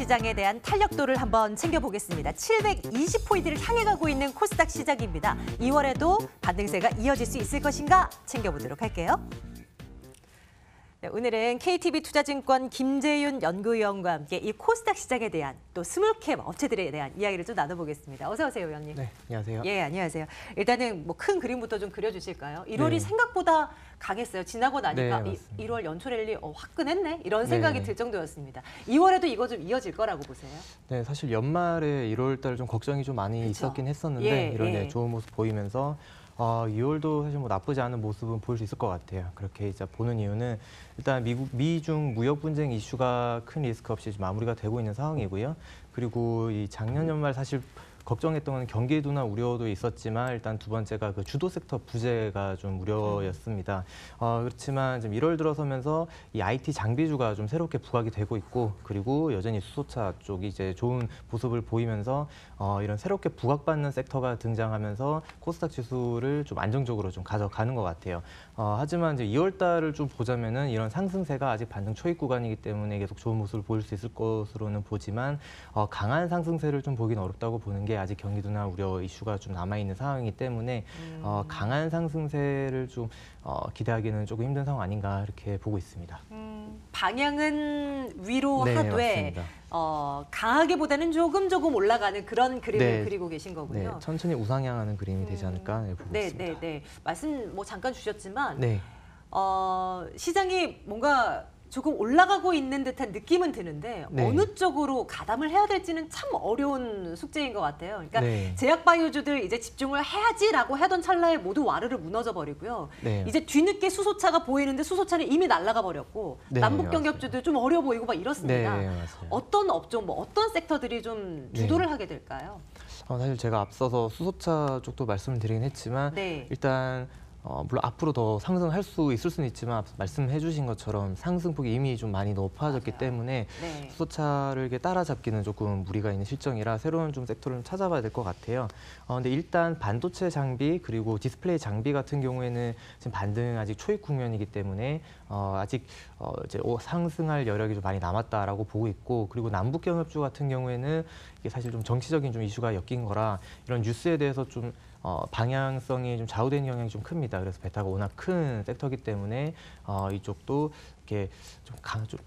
시장에 대한 탄력도를 한번 챙겨보겠습니다. 720포인트를 향해 가고 있는 코스닥 시장입니다. 2월에도 반등세가 이어질 수 있을 것인가 챙겨보도록 할게요. 네, 오늘은 KTB 투자증권 김재윤 연구위원과 함께 이 코스닥 시장에 대한 또 스몰캡 업체들에 대한 이야기를 좀 나눠보겠습니다. 어서 오세요, 위원님. 네, 안녕하세요. 예, 안녕하세요. 일단은 뭐 큰 그림부터 좀 그려주실까요? 1월이 네. 생각보다 강했어요. 지나고 나니까 네, 1월 연초 랠리 화끈했네? 이런 생각이 네. 들 정도였습니다. 2월에도 이거 좀 이어질 거라고 보세요? 네, 사실 연말에 1월 달 좀 걱정이 좀 많이 그쵸? 있었긴 했었는데 예, 이런 예. 좋은 모습 보이면서 2월도 사실 뭐 나쁘지 않은 모습은 보일 수 있을 것 같아요. 그렇게 이제 보는 이유는 일단 미중 무역 분쟁 이슈가 큰 리스크 없이 마무리가 되고 있는 상황이고요. 그리고 이 작년 연말 사실 걱정했던 건 경기 둔화 우려도 있었지만 일단 두 번째가 그 주도 섹터 부재가 좀 우려였습니다. 그렇지만 지금 1월 들어서면서 이 IT 장비주가 좀 새롭게 부각이 되고 있고 그리고 여전히 수소차 쪽이 이제 좋은 모습을 보이면서 이런 새롭게 부각받는 섹터가 등장하면서 코스닥 지수를 좀 안정적으로 좀 가져가는 것 같아요. 하지만 이제 2월 달을 좀 보자면은 이런 상승세가 아직 반등 초입 구간이기 때문에 계속 좋은 모습을 보일 수 있을 것으로는 보지만 강한 상승세를 좀 보기는 어렵다고 보는 게 아직 경기 둔화 우려 이슈가 좀 남아 있는 상황이기 때문에 강한 상승세를 좀 기대하기는 조금 힘든 상황 아닌가 이렇게 보고 있습니다. 방향은 위로 네, 하되 맞습니다. 강하게보다는 조금 올라가는 그런 그림을 네. 그리고 계신 거군요. 네, 천천히 우상향하는 그림이 되지 않을까 보고 있습니다. 네. 말씀 뭐 잠깐 주셨지만 네. 시장이 뭔가 조금 올라가고 있는 듯한 느낌은 드는데 네. 어느 쪽으로 가담을 해야 될지는 참 어려운 숙제인 것 같아요. 그러니까 네. 제약바이오주들 이제 집중을 해야지라고 하던 찰나에 모두 와르르 무너져 버리고요. 네. 이제 뒤늦게 수소차가 보이는데 수소차는 이미 날아가 버렸고 네, 남북 경협주들 좀 어려 보이고 막 이렇습니다. 네, 맞아요. 어떤 업종, 뭐 어떤 섹터들이 좀 주도를 하게 될까요? 사실 제가 앞서서 수소차 쪽도 말씀을 드리긴 했지만 네. 일단 물론 앞으로 더 상승할 수 있을 수는 있지만 말씀해 주신 것처럼 상승폭이 이미 좀 많이 높아졌기 맞아요. 때문에 네. 수소차를 이렇게 따라잡기는 조금 무리가 있는 실정이라 새로운 좀 섹터를 좀 찾아봐야 될 것 같아요. 근데 일단 반도체 장비 그리고 디스플레이 장비 같은 경우에는 지금 반등 아직 초입 국면이기 때문에 아직 이제 상승할 여력이 좀 많이 남았다라고 보고 있고 그리고 남북 경협주 같은 경우에는 이게 사실 좀 정치적인 좀 이슈가 엮인 거라 이런 뉴스에 대해서 좀 방향성이 좀 좌우되는 영향이 좀 큽니다. 그래서 베타가 워낙 큰 섹터이기 때문에 이쪽도 이렇게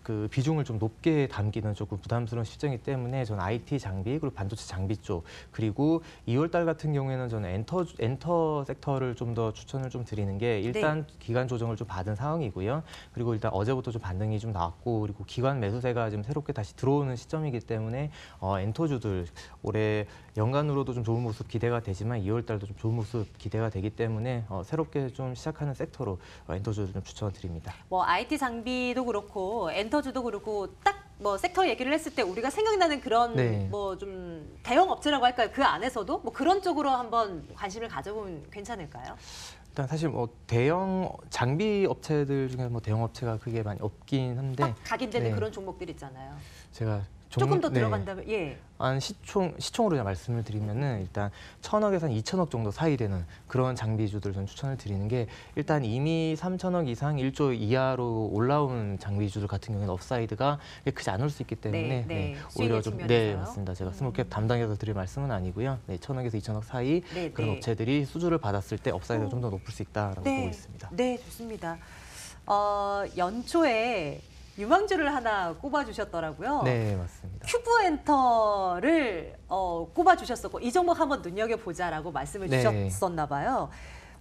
그 비중을 좀 높게 담기는 조금 부담스러운 실정이기 때문에 저는 IT 장비 그리고 반도체 장비 쪽 그리고 2월 달 같은 경우에는 저는 엔터 섹터를 좀 더 추천을 좀 드리는 게 일단 기간 조정을 좀 받은 상황이고요. 그리고 일단 어제부터 좀 반등이 좀 나왔고 그리고 기관 매수세가 지금 새롭게 다시 들어오는 시점이기 때문에 엔터주들 올해 연간으로도 좀 좋은 모습 기대가 되지만 2월 달도 좀 좋은 모습 기대가 되기 때문에 새롭게 좀 시작하는 섹터로 엔터주를 좀 추천드립니다. 뭐 IT 장비도 그렇고 엔터주도 그렇고 딱 뭐 섹터 얘기를 했을 때 우리가 생각나는 그런 네. 뭐 좀 대형 업체라고 할까요? 그 안에서도 뭐 그런 쪽으로 한번 관심을 가져보면 괜찮을까요? 일단 사실 뭐 대형 장비 업체들 중에 뭐 대형 업체가 크게 많이 없긴 한데 딱 각인되는 네. 그런 종목들 있잖아요. 제가 조금 더 들어간다면 한 시총으로 그냥 말씀을 드리면은 일단 1,000억에서 한 2,000억 정도 사이 되는 그런 장비주들 전 추천을 드리는 게 일단 이미 3,000억 이상 1조 이하로 올라오는 장비주들 같은 경우에는 업사이드가 크지 않을 수 있기 때문에 오히려 좀 맞습니다. 제가 스몰캡 담당해서 드릴 말씀은 아니고요. 1,000억에서 2,000억 사이 그런 업체들이 수주를 받았을 때 업사이드가 좀 더 높을 수 있다라고 보고 있습니다. 네, 좋습니다. 연초에 유망주를 하나 꼽아주셨더라고요. 네, 맞습니다. 큐브엔터를 꼽아주셨었고 이 종목 한번 눈여겨보자라고 말씀을 주셨었나 봐요.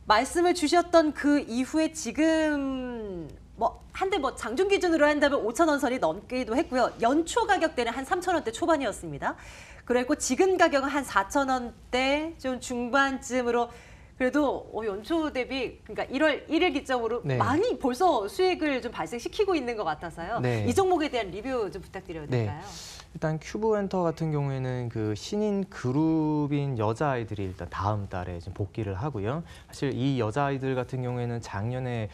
말씀을 주셨던 그 이후에 지금 한데 장중 기준으로 한다면 5,000원 선이 넘기도 했고요. 연초 가격대는 한 3,000원대 초반이었습니다. 그리고 지금 가격은 한 4,000원대 좀 중반쯤으로 그래도 연초 대비 그러니까 1월 1일 기점으로 많이 벌써 수익을 좀 발생시키고 있는 것 같아서요. 이 종목에 대한 리뷰 좀 부탁드려도 될까요? 일단 큐브엔터 같은 경우에는 그 신인 그룹인 여자아이들이 일단 다음 달에 지금 복귀를 하고요. 사실 이 여자아이들 같은 경우에는 작년에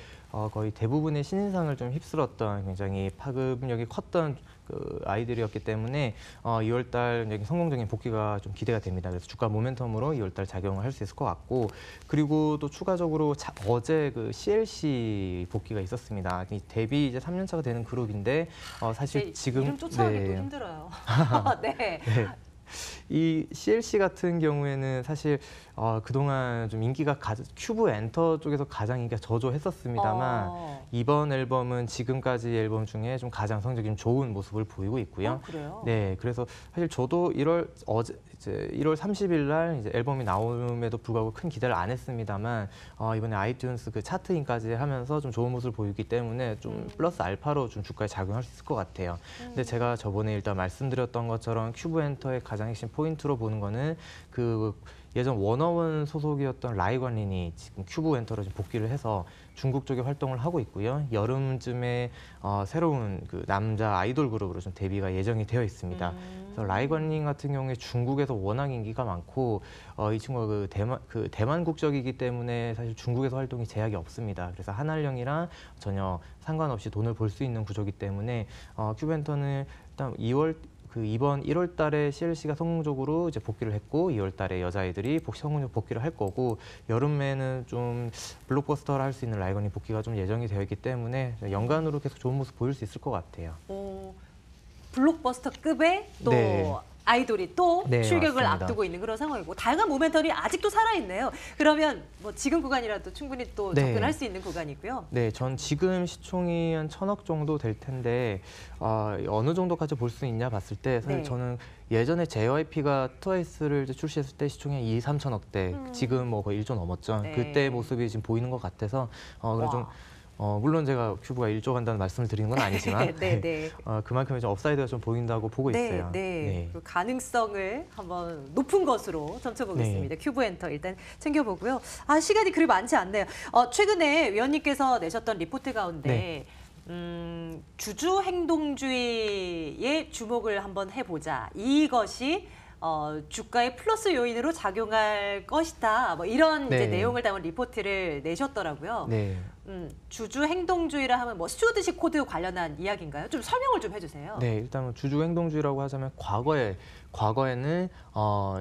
거의 대부분의 신인상을 좀 휩쓸었던 굉장히 파급력이 컸던 그 아이들이었기 때문에 2월달 성공적인 복귀가 좀 기대가 됩니다. 그래서 주가 모멘텀으로 2월달 작용을 할 수 있을 것 같고 그리고 또 추가적으로 어제 그 CLC 복귀가 있었습니다. 데뷔 이제 3년차가 되는 그룹인데 사실 지금 이름 쫓아가기도 힘들어요. 네. 네. 이 CLC 같은 경우에는 사실 그동안 좀 인기가 큐브 엔터 쪽에서 가장 인기가 저조했었습니다만 이번 앨범은 지금까지 앨범 중에 좀 가장 성적이 좀 좋은 모습을 보이고 있고요. 그래요? 네, 그래서 사실 저도 어제 이제 1월 30일 날 이제 앨범이 나옴에도 불구하고 큰 기대를 안 했습니다만 이번에 아이튠스 그 차트인까지 하면서 좀 좋은 모습을 보이기 때문에 좀 플러스 알파로 좀 주가에 작용할 수 있을 것 같아요. 근데 제가 저번에 일단 말씀드렸던 것처럼 큐브 엔터의 가장 핵심 포인트로 보는 거는 그 예전 워너원 소속이었던 라이관린이 지금 큐브 엔터로 지금 복귀를 해서 중국 쪽에 활동을 하고 있고요. 여름쯤에 새로운 그 남자 아이돌 그룹으로 좀 데뷔가 예정이 되어 있습니다. 그래서 라이관린 같은 경우에 중국에서 워낙 인기가 많고 이 친구가 그 대만 국적이기 때문에 사실 중국에서 활동이 제약이 없습니다. 그래서 한알령이랑 전혀 상관없이 돈을 벌 수 있는 구조이기 때문에 큐브 엔터는 일단 이번 1월 달에 CLC가 성공적으로 이제 복귀를 했고 2월 달에 여자아이들이 성공적으로 복귀를 할 거고 여름에는 좀 블록버스터를 할 수 있는 라이건이 복귀가 좀 예정이 되어 있기 때문에 연간으로 계속 좋은 모습 보일 수 있을 것 같아요. 블록버스터급의 또 네. 아이돌이 또 네, 출격을 맞습니다. 앞두고 있는 그런 상황이고 다양한 모멘텀이 아직도 살아있네요. 그러면 뭐 지금 구간이라도 충분히 또 네. 접근할 수 있는 구간이고요. 네, 전 지금 시총이 한 1,000억 정도 될 텐데 어느 정도까지 볼 수 있냐 봤을 때 사실 네. 저는 예전에 JYP가 트와이스를 이제 출시했을 때 시총이 한 2, 3천억대 지금 뭐 거의 1조 넘었죠. 네. 그때 모습이 지금 보이는 것 같아서 그래서 좀 물론 제가 큐브가 1조 간다는 말씀을 드리는 건 아니지만 네. 그만큼 좀 업사이드가 좀 보인다고 보고 있어요. 네. 그 가능성을 한번 높은 것으로 점쳐보겠습니다. 큐브 엔터 일단 챙겨보고요. 시간이 그리 많지 않네요. 최근에 위원님께서 내셨던 리포트 가운데 주주 행동주의에 주목을 한번 해보자. 이것이 주가의 플러스 요인으로 작용할 것이다. 뭐 이런 이제 내용을 담은 리포트를 내셨더라고요. 네. 주주 행동주의라 하면 뭐 스튜어드십 코드 관련한 이야기인가요? 좀 설명을 좀 해주세요. 네, 일단 주주 행동주의라고 하자면 과거에는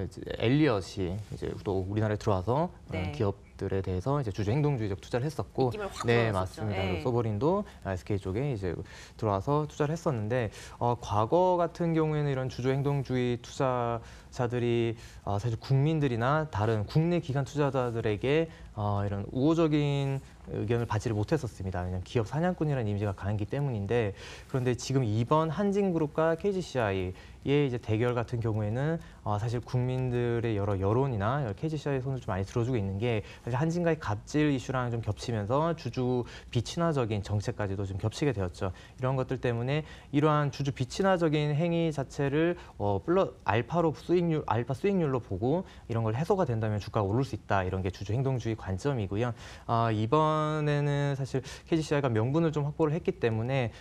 이제 엘리엇이 이제 또 우리나라에 들어와서 기업들에 대해서 이제 주주 행동주의적 투자를 했었고, 느낌을 확 네, 불어넣었었죠. 맞습니다. 네. 소버린도 SK 쪽에 이제 들어와서 투자를 했었는데 과거 같은 경우에는 이런 주주 행동주의 투자자들이 사실 국민들이나 다른 국내 기관 투자자들에게 이런 우호적인 의견을 받지를 못했었습니다. 왜냐하면 기업 사냥꾼이라는 이미지가 강했기 때문인데 그런데 지금 이번 한진그룹과 KGCI의 이제 대결 같은 경우에는 사실 국민들의 여러 여론이나 KGCI의 손을 좀 많이 들어주고 있는 게 사실 한진과의 갑질 이슈랑 좀 겹치면서 주주 비친화적인 정책까지도 좀 겹치게 되었죠. 이런 것들 때문에 이러한 주주 비친화적인 행위 자체를 알파 수익률로 보고 이런 걸 해소가 된다면 주가가 오를 수 있다. 이런 게 주주 행동주의 관점이고요. 이번에는 사실 KGCI가 명분을 좀 확보를 했기 때문에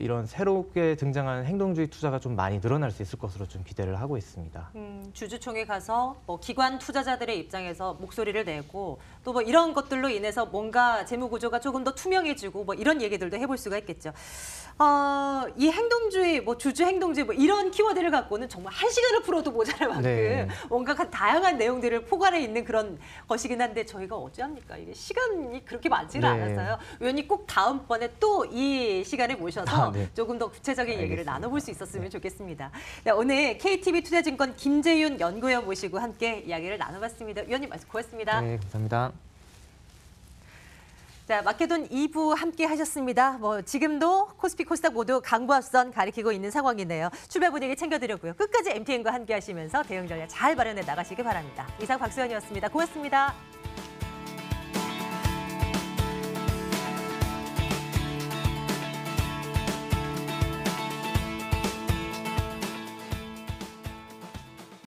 이런 새롭게 등장하는 행동주의 투자가 좀 많이 늘어날 수 있을 것으로 좀 기대를 하고 있습니다. 주주총회 가서 뭐 기관 투자자들의 입장에서 목소리를 내고 또 뭐 이런 것들로 인해서 뭔가 재무 구조가 조금 더 투명해지고 뭐 이런 얘기들도 해볼 수가 있겠죠. 이 행동주의, 뭐 주주 행동주의 뭐 이런 키워드를 갖고는 정말 한 시간을 풀어도 모자랄 만큼 뭔가 다양한 내용들을 포괄해 있는 그런 것이긴 한데 저희가 어찌합니까? 이게 시간이 그렇게 많지는 않아서요. 위원님 꼭 다음번에 또 이 시간에 모셔서 조금 더 구체적인 얘기를 나눠볼 수 있었으면 좋겠습니다. 네, 오늘 KTB 투자증권 김재윤 연구위원 모시고 함께 이야기를 나눠봤습니다. 위원님 말씀 고맙습니다. 네, 감사합니다. 자, 마케돈 2부 함께 하셨습니다. 뭐 지금도 코스피, 코스닥 모두 강보합선 가리키고 있는 상황이네요. 출발 분위기 챙겨드렸고요. 끝까지 MTN과 함께 하시면서 대응 전략 잘 마련해 나가시기 바랍니다. 이상 박수현이었습니다. 고맙습니다.